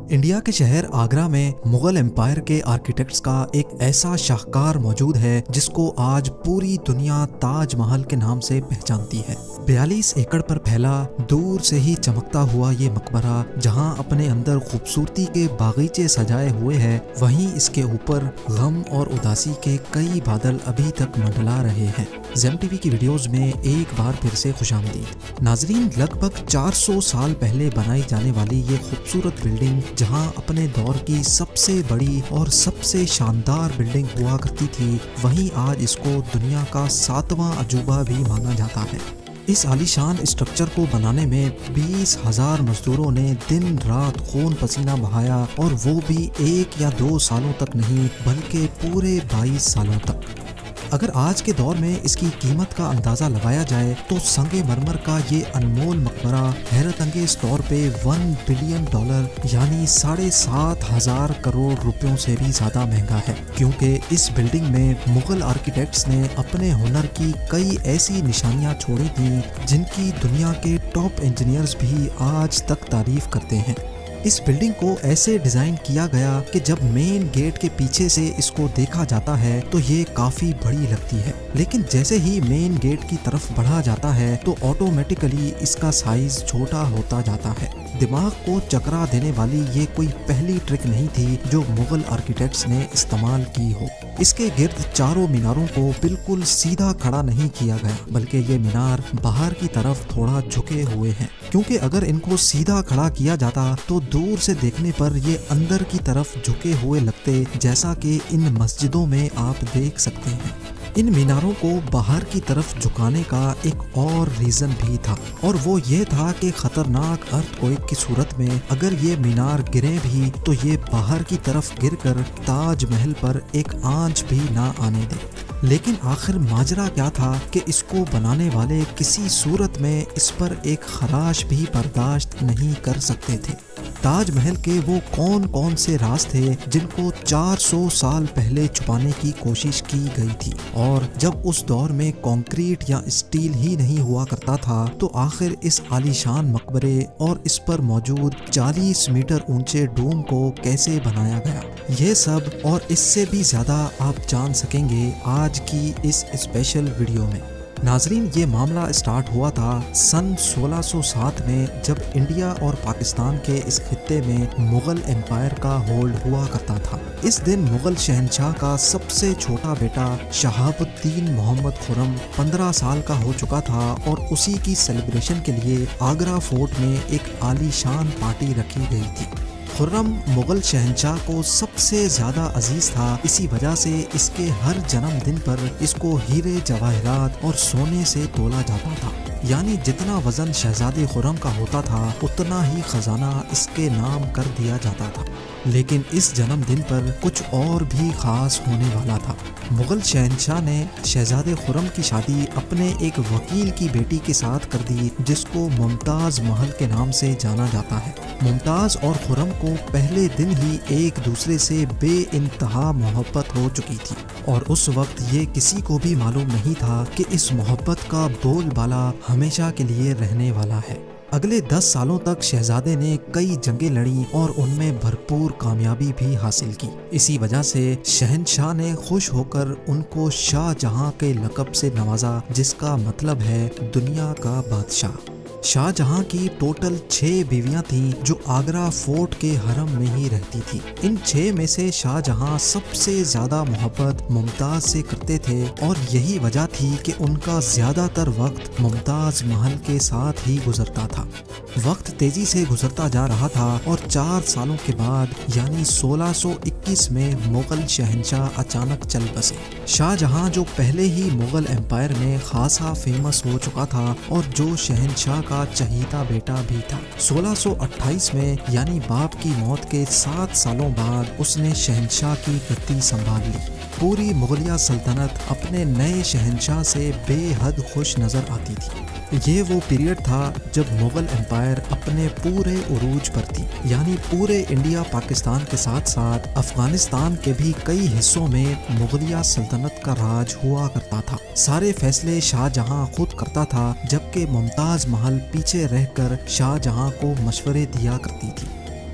India کے شہر آگرہ میں مغل امپائر کے آرکیٹیکٹس کا ایک ایسا شاہکار موجود ہے جس کو آج پوری دنیا تاج محل کے نام سے پہچانتی ہے۔ 42 ایکڑ پر پھیلا دور سے ہی چمکتا ہوا یہ مقبرہ جہاں اپنے اندر خوبصورتی کے باغیچے سجائے ہوئے ہے، وہیں اس کے اوپر غم اور اداسی کے کئی بادل ابھی تک منڈلا رہے ہیں۔ زیم ٹی وی کی ویڈیوز میں ایک بار پھر سے خوش آمدید۔ ناظرین، لگ بھگ 400 سال پہلے بنائی جانے والی یہ خوبصورت بلڈنگ جہاں اپنے دور کی سب سے بڑی اور سب سے شاندار بلڈنگ ہوا کرتی تھی، وہیں آج اس کو دنیا کا 7واں عجوبہ بھی مانا جاتا ہے۔ اس عالیشان اسٹرکچر کو بنانے میں 20,000 مزدوروں نے دن رات خون پسینہ بہایا، اور وہ بھی 1 یا 2 سالوں تک نہیں بلکہ پورے 22 سالوں تک۔ اگر آج کے دور میں اس کی قیمت کا اندازہ لگایا جائے تو سنگ مرمر کا یہ انمول مقبرہ حیرت انگیز طور پہ $1 بلین یعنی 7,500 کروڑ روپیوں سے بھی زیادہ مہنگا ہے، کیونکہ اس بلڈنگ میں مغل آرکیٹیکٹس نے اپنے ہنر کی کئی ایسی نشانیاں چھوڑی تھیں جن کی دنیا کے ٹاپ انجینئرز بھی آج تک تعریف کرتے ہیں۔ اس بلڈنگ کو ایسے ڈیزائن کیا گیا کہ جب مین گیٹ کے پیچھے سے اس کو دیکھا جاتا ہے تو یہ کافی بڑی لگتی ہے، لیکن جیسے ہی مین گیٹ کی طرف بڑھا جاتا ہے تو آٹومیٹیکلی اس کا سائز چھوٹا ہوتا جاتا ہے۔ دماغ کو چکرا دینے والی یہ کوئی پہلی ٹرک نہیں تھی جو مغل آرکیٹیکٹس نے استعمال کی ہو۔ اس کے گرد چاروں میناروں کو بالکل سیدھا کھڑا نہیں کیا گیا، بلکہ یہ مینار باہر کی طرف تھوڑا جھکے ہوئے ہیں، کیونکہ اگر ان کو سیدھا کھڑا کیا جاتا تو دور سے دیکھنے پر یہ اندر کی طرف جھکے ہوئے لگتے، جیسا کہ ان مسجدوں میں آپ دیکھ سکتے ہیں۔ ان میناروں کو باہر کی طرف جھکانے کا ایک اور ریزن بھی تھا، اور وہ یہ تھا کہ خطرناک ارتھ کوئک کی صورت میں اگر یہ مینار گرے بھی تو یہ باہر کی طرف گر کر تاج محل پر ایک آنچ بھی نہ آنے دے۔ لیکن آخر ماجرا کیا تھا کہ اس کو بنانے والے کسی صورت میں اس پر ایک خراش بھی برداشت نہیں کر سکتے تھے۔ تاج محل کے وہ کون سے راز تھے جن کو 400 سال پہلے چھپانے کی کوشش کی گئی تھی، اور جب اس دور میں کنکریٹ یا اسٹیل ہی نہیں ہوا کرتا تھا تو آخر اس عالیشان مقبرے اور اس پر موجود 40 میٹر اونچے ڈوم کو کیسے بنایا گیا؟ یہ سب اور اس سے بھی زیادہ آپ جان سکیں گے آج کی اس اسپیشل ویڈیو میں۔ ناظرین، یہ معاملہ اسٹارٹ ہوا تھا سن 1607 میں، جب انڈیا اور پاکستان کے اس خطے میں مغل امپائر کا ہولڈ ہوا کرتا تھا۔ اس دن مغل شہنشاہ کا سب سے چھوٹا بیٹا شہاب الدین محمد خرم 15 سال کا ہو چکا تھا، اور اسی کی سیلیبریشن کے لیے آگرہ فورٹ میں ایک عالی شان پارٹی رکھی گئی تھی۔ خرم مغل شہنشاہ کو سب سے زیادہ عزیز تھا، اسی وجہ سے اس کے ہر جنم دن پر اس کو ہیرے جواہرات اور سونے سے تولا جاتا تھا، یعنی جتنا وزن شہزادے خرم کا ہوتا تھا اتنا ہی خزانہ اس کے نام کر دیا جاتا تھا۔ لیکن اس جنم دن پر کچھ اور بھی خاص ہونے والا تھا۔ مغل شہنشاہ نے شہزادے خرم کی شادی اپنے ایک وکیل کی بیٹی کے ساتھ کر دی جس کو ممتاز محل کے نام سے جانا جاتا ہے۔ ممتاز اور خرم کو پہلے دن ہی ایک دوسرے سے بے انتہا محبت ہو چکی تھی، اور اس وقت یہ کسی کو بھی معلوم نہیں تھا کہ اس محبت کا بول بالا ہمیشہ کے لیے رہنے والا ہے۔ اگلے 10 سالوں تک شہزادے نے کئی جنگیں لڑیں اور ان میں بھرپور کامیابی بھی حاصل کی۔ اسی وجہ سے شہنشاہ نے خوش ہو کر ان کو شاہ جہاں کے لقب سے نوازا، جس کا مطلب ہے دنیا کا بادشاہ۔ شاہ جہاں کی ٹوٹل 6 بیویاں تھیں جو آگرہ فورٹ کے حرم میں ہی رہتی تھی۔ ان 6 میں سے شاہ جہاں سب سے زیادہ محبت ممتاز سے کرتے تھے، اور یہی وجہ تھی کہ ان کا زیادہ تر وقت ممتاز محل کے ساتھ ہی گزرتا تھا۔ وقت تیزی سے گزرتا جا رہا تھا، اور 4 سالوں کے بعد یعنی 1621 میں مغل شہنشاہ اچانک چل بسے۔ شاہ جہاں جو پہلے ہی مغل امپائر میں خاصا فیمس ہو چکا تھا اور جو شہنشاہ کا چہیتا بیٹا بھی تھا، 1628 میں یعنی باپ کی موت کے 7 سالوں بعد اس نے شہنشاہ کی گدی سنبھال لی۔ پوری مغلیہ سلطنت اپنے نئے شہنشاہ سے بے حد خوش نظر آتی تھی۔ یہ وہ پیریڈ تھا جب مغل امپائر اپنے پورے عروج پر تھی، یعنی پورے انڈیا پاکستان کے ساتھ ساتھ افغانستان کے بھی کئی حصوں میں مغلیہ سلطنت کا راج ہوا کرتا تھا۔ سارے فیصلے شاہ جہاں خود کرتا تھا، جبکہ ممتاز محل پیچھے رہ کر شاہ جہاں کو مشورے دیا کرتی تھی۔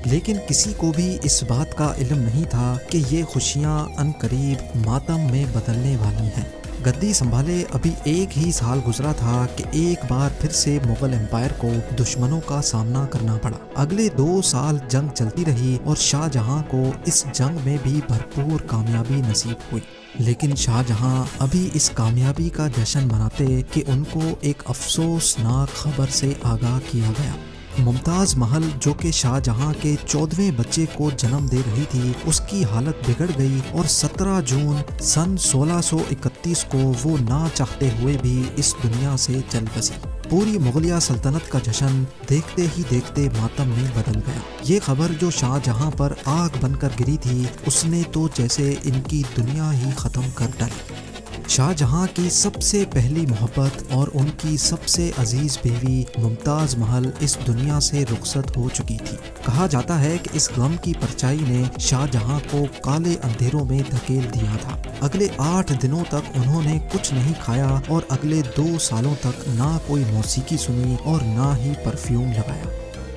لیکن کسی کو بھی اس بات کا علم نہیں تھا کہ یہ خوشیاں عنقریب ماتم میں بدلنے والی ہیں۔ گدی سنبھالے ابھی ایک ہی سال گزرا تھا کہ ایک بار پھر سے مغل امپائر کو دشمنوں کا سامنا کرنا پڑا۔ اگلے 2 سال جنگ چلتی رہی اور شاہ جہاں کو اس جنگ میں بھی بھرپور کامیابی نصیب ہوئی، لیکن شاہ جہاں ابھی اس کامیابی کا جشن مناتے کہ ان کو ایک افسوسناک خبر سے آگاہ کیا گیا۔ ممتاز محل جو کہ شاہ جہاں کے 14ویں بچے کو جنم دے رہی تھی، اس کی حالت بگڑ گئی اور 17 جون سن 1631 کو وہ نہ چاہتے ہوئے بھی اس دنیا سے چل بسی۔ پوری مغلیہ سلطنت کا جشن دیکھتے ہی دیکھتے ماتم میں بدل گیا۔ یہ خبر جو شاہ جہاں پر آگ بن کر گری تھی، اس نے تو جیسے ان کی دنیا ہی ختم کر ڈالی۔ شاہ جہاں کی سب سے پہلی محبت اور ان کی سب سے عزیز بیوی ممتاز محل اس دنیا سے رخصت ہو چکی تھی۔ کہا جاتا ہے کہ اس غم کی پرچائی نے شاہ جہاں کو کالے اندھیروں میں دھکیل دیا تھا۔ اگلے 8 دنوں تک انہوں نے کچھ نہیں کھایا اور اگلے 2 سالوں تک نہ کوئی موسیقی سنی اور نہ ہی پرفیوم لگایا۔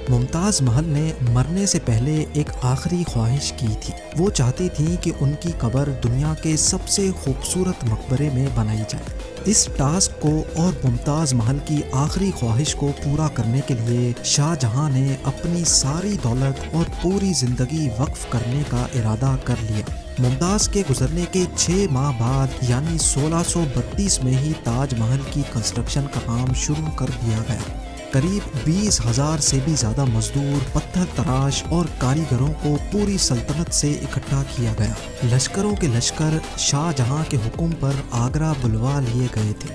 ممتاز محل نے مرنے سے پہلے ایک آخری خواہش کی تھی۔ وہ چاہتی تھیں کہ ان کی قبر دنیا کے سب سے خوبصورت مقبرے میں بنائی جائے۔ اس ٹاسک کو اور ممتاز محل کی آخری خواہش کو پورا کرنے کے لیے شاہ جہاں نے اپنی ساری دولت اور پوری زندگی وقف کرنے کا ارادہ کر لیا۔ ممتاز کے گزرنے کے 6 ماہ بعد یعنی 1632 میں ہی تاج محل کی کنسٹرکشن کا کام شروع کر دیا گیا۔ قریب 20,000 سے بھی زیادہ مزدور، پتھر تراش اور کاریگروں کو پوری سلطنت سے اکٹھا کیا گیا۔ لشکروں کے لشکر شاہ جہاں کے حکم پر آگرہ بلوا لیے گئے تھے۔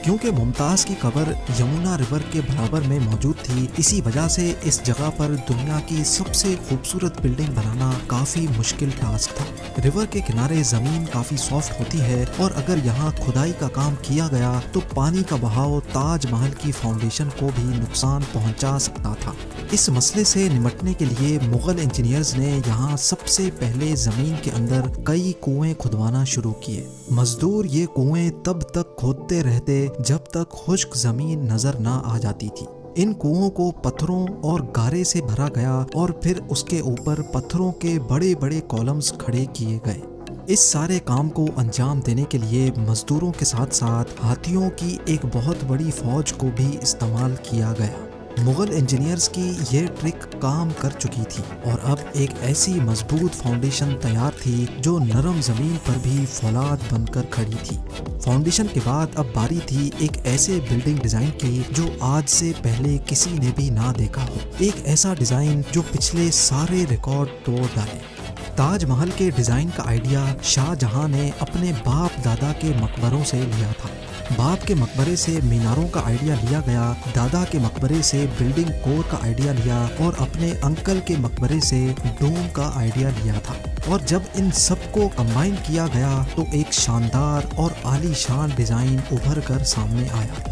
کیونکہ ممتاز کی قبر یمنا ریور کے برابر میں موجود تھی، اسی وجہ سے اس جگہ پر دنیا کی سب سے خوبصورت بلڈنگ بنانا کافی مشکل ٹاسک تھا۔ ریور کے کنارے زمین کافی سافٹ ہوتی ہے اور اگر یہاں کھدائی کا کام کیا گیا تو پانی کا بہاؤ تاج محل کی فاؤنڈیشن کو بھی نقصان پہنچا سکتا تھا۔ اس مسئلے سے نمٹنے کے لیے مغل انجینئرز نے یہاں سب سے پہلے زمین کے اندر کئی کنویں کھدوانا شروع کیے۔ مزدور یہ کنویں تب تک کھودتے رہتے جب تک خشک زمین نظر نہ آ جاتی تھی۔ ان کنووں کو پتھروں اور گارے سے بھرا گیا اور پھر اس کے اوپر پتھروں کے بڑے بڑے کالمز کھڑے کیے گئے۔ اس سارے کام کو انجام دینے کے لیے مزدوروں کے ساتھ ساتھ ہاتھیوں کی ایک بہت بڑی فوج کو بھی استعمال کیا گیا۔ مغل انجینئرز کی یہ ٹرک کام کر چکی تھی اور اب ایک ایسی مضبوط فاؤنڈیشن تیار تھی جو نرم زمین پر بھی فولاد بن کر کھڑی تھی۔ فاؤنڈیشن کے بعد اب باری تھی ایک ایسے بلڈنگ ڈیزائن کی جو آج سے پہلے کسی نے بھی نہ دیکھا ہو، ایک ایسا ڈیزائن جو پچھلے سارے ریکارڈ توڑ ڈالے۔ تاج محل کے ڈیزائن کا آئیڈیا شاہ جہاں نے اپنے باپ دادا کے مقبروں سے لیا تھا۔ باپ کے مقبرے سے میناروں کا آئیڈیا لیا گیا، دادا کے مقبرے سے بلڈنگ کور کا آئیڈیا لیا اور اپنے انکل کے مقبرے سے ڈوم کا آئیڈیا لیا تھا۔ اور جب ان سب کو کمبائن کیا گیا تو ایک شاندار اور عالی شان ڈیزائن ابھر کر سامنے آیا۔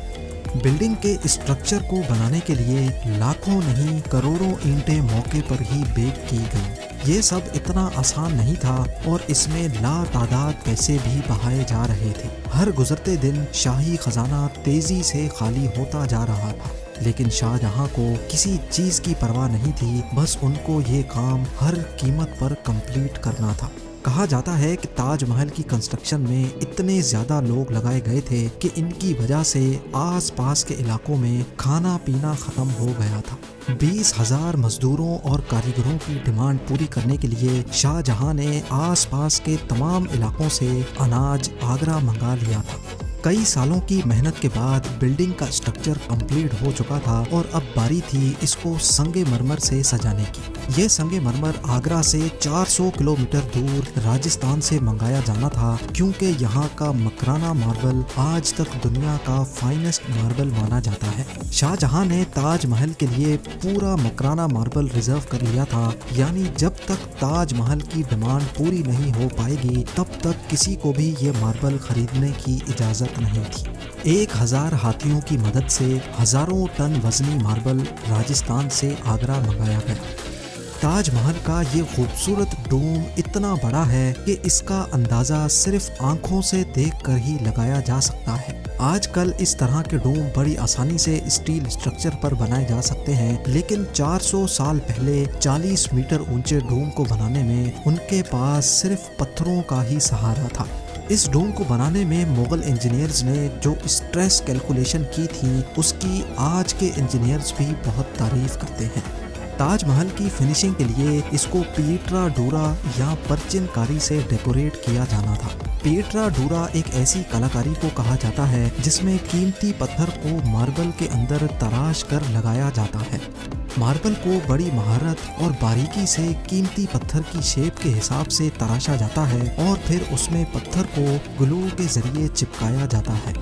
بلڈنگ کے اسٹرکچر کو بنانے کے لیے لاکھوں نہیں کروڑوں اینٹیں موقع پر ہی بیک کی گئیں۔ یہ سب اتنا آسان نہیں تھا اور اس میں لا تعداد پیسے بھی بہائے جا رہے تھے۔ ہر گزرتے دن شاہی خزانہ تیزی سے خالی ہوتا جا رہا تھا، لیکن شاہ جہاں کو کسی چیز کی پرواہ نہیں تھی، بس ان کو یہ کام ہر قیمت پر کمپلیٹ کرنا تھا۔ کہا جاتا ہے کہ تاج محل کی کنسٹرکشن میں اتنے زیادہ لوگ لگائے گئے تھے کہ ان کی وجہ سے آس پاس کے علاقوں میں کھانا پینا ختم ہو گیا تھا۔ 20,000 مزدوروں اور کاریگروں کی ڈیمانڈ پوری کرنے کے لیے شاہ جہاں نے آس پاس کے تمام علاقوں سے اناج آگرہ منگا لیا تھا۔ کئی سالوں کی محنت کے بعد بلڈنگ کا اسٹرکچر کمپلیٹ ہو چکا تھا اور اب باری تھی اس کو سنگ مرمر سے سجانے کی۔ یہ سنگ مرمر آگرہ سے 400 کلومیٹر دور راجستھان سے منگایا جانا تھا، کیونکہ یہاں کا مکرانہ ماربل آج تک دنیا کا فائنسٹ ماربل مانا جاتا ہے۔ شاہ جہاں نے تاج محل کے لیے پورا مکرانہ ماربل ریزرو کر لیا تھا، یعنی جب تک تاج محل کی ڈیمانڈ پوری نہیں ہو پائے گی تب تک کسی کو بھی یہ ماربل خریدنے کی اجازت نہیں تھی۔ 1000 ہاتھیوں کی مدد سے ہزاروں ٹن وزنی ماربل راجستھان سے آگرہ منگایا گیا۔ تاج محل کا یہ خوبصورت ڈوم اتنا بڑا ہے کہ اس کا اندازہ صرف آنکھوں سے دیکھ کر ہی لگایا جا سکتا ہے۔ آج کل اس طرح کے ڈوم بڑی آسانی سے اسٹیل اسٹرکچر پر بنائے جا سکتے ہیں، لیکن 400 سال پہلے 40 میٹر اونچے ڈوم کو بنانے میں ان کے پاس صرف پتھروں کا ہی سہارا تھا۔ اس ڈوم کو بنانے میں مغل انجینئرز نے جو اسٹریس کیلکولیشن کی تھی اس کی آج کے انجینئرز بھی بہت تعریف کرتے ہیں۔ تاج محل کی فنیشنگ کے لیے اس کو پیٹرا ڈورا یا پرچن کاری سے ڈیکوریٹ کیا جانا تھا۔ پیٹرا ڈورا ایک ایسی کلاکاری کو کہا جاتا ہے جس میں قیمتی پتھر کو ماربل کے اندر تراش کر لگایا جاتا ہے۔ ماربل کو بڑی مہارت اور باریکی سے قیمتی پتھر کی شیپ کے حساب سے تراشا جاتا ہے اور پھر اس میں پتھر کو گلو کے ذریعے چپکایا جاتا ہے۔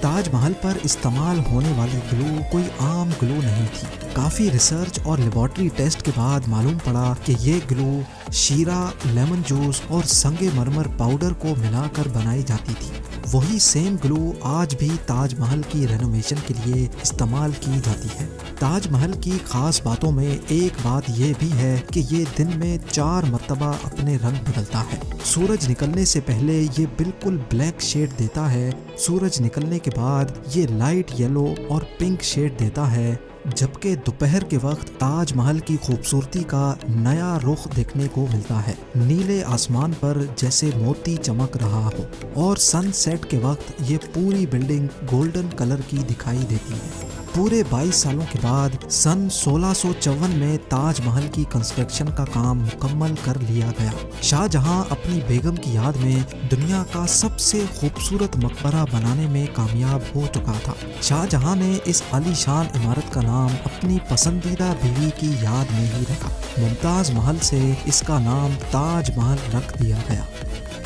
تاج محل پر استعمال ہونے والی گلو کوئی عام گلو نہیں تھی۔ کافی ریسرچ اور لیبارٹری ٹیسٹ کے بعد معلوم پڑا کہ یہ گلو شیرہ، لیمن جوس اور سنگ مرمر پاؤڈر کو ملا کر بنائی جاتی تھی۔ وہی سیم گلو آج بھی تاج محل کی رینوویشن کے لیے استعمال کی جاتی ہے۔ تاج محل کی خاص باتوں میں ایک بات یہ بھی ہے کہ یہ دن میں 4 مرتبہ اپنے رنگ بدلتا ہے۔ سورج نکلنے سے پہلے یہ بالکل بلیک شیڈ دیتا ہے، سورج نکلنے کے بعد یہ لائٹ یلو اور پنک شیڈ دیتا ہے، جبکہ دوپہر کے وقت تاج محل کی خوبصورتی کا نیا رخ دیکھنے کو ملتا ہے، نیلے آسمان پر جیسے موتی چمک رہا ہو، اور سن سیٹ کے وقت یہ پوری بلڈنگ گولڈن کلر کی دکھائی دیتی ہے۔ پورے 22 سالوں کے بعد سن 1654 میں تاج محل کی کنسٹرکشن کا کام مکمل کر لیا گیا۔ شاہ جہاں اپنی بیگم کی یاد میں دنیا کا سب سے خوبصورت مقبرہ بنانے میں کامیاب ہو چکا تھا۔ شاہ جہاں نے اس عالی شان عمارت کا نام اپنی پسندیدہ بیوی کی یاد میں ہی رکھا۔ ممتاز محل سے اس کا نام تاج محل رکھ دیا گیا۔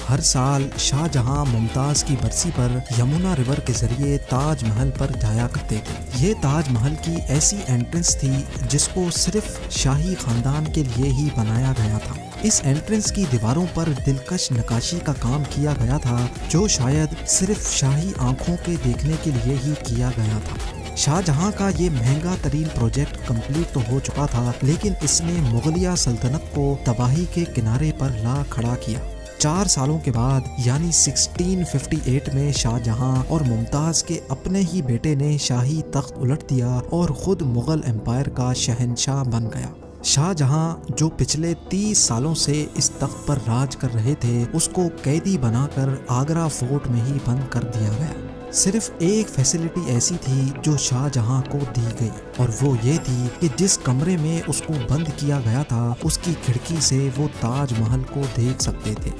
ہر سال شاہ جہاں ممتاز کی برسی پر یمنا ریور کے ذریعے تاج محل پر جایا کرتے تھے۔ یہ تاج محل کی ایسی انٹرنس تھی جس کو صرف شاہی خاندان کے لیے ہی بنایا گیا تھا۔ اس انٹرنس کی دیواروں پر دلکش نقاشی کا کام کیا گیا تھا جو شاید صرف شاہی آنکھوں کے دیکھنے کے لیے ہی کیا گیا تھا۔ شاہ جہاں کا یہ مہنگا ترین پروجیکٹ کمپلیٹ تو ہو چکا تھا، لیکن اس نے مغلیہ سلطنت کو تباہی کے کنارے پر لا کھڑا کیا۔ 4 سالوں کے بعد یعنی 1658 میں شاہ جہاں اور ممتاز کے اپنے ہی بیٹے نے شاہی تخت الٹ دیا اور خود مغل امپائر کا شہنشاہ بن گیا۔ شاہ جہاں جو پچھلے 30 سالوں سے اس تخت پر راج کر رہے تھے، اس کو قیدی بنا کر آگرہ فورٹ میں ہی بند کر دیا گیا۔ صرف ایک فیسلٹی ایسی تھی جو شاہ جہاں کو دی گئی، اور وہ یہ تھی کہ جس کمرے میں اس کو بند کیا گیا تھا اس کی کھڑکی سے وہ تاج محل کو دیکھ سکتے تھے۔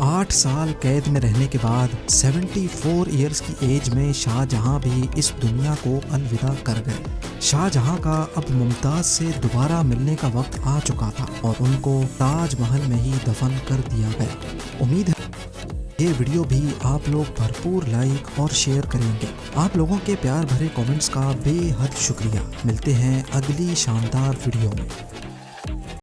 8 سال قید میں رہنے کے بعد 74 ایئرز کی ایج میں شاہ جہاں بھی اس دنیا کو الوداع کر گئے۔ شاہ جہاں کا اب ممتاز سے دوبارہ ملنے کا وقت آ چکا تھا اور ان کو تاج محل میں ہی دفن کر دیا گیا۔ امید ہے یہ ویڈیو بھی آپ لوگ بھرپور لائک اور شیئر کریں گے۔ آپ لوگوں کے پیار بھرے کامنٹس کا بے حد شکریہ۔ ملتے ہیں اگلی شاندار ویڈیو میں۔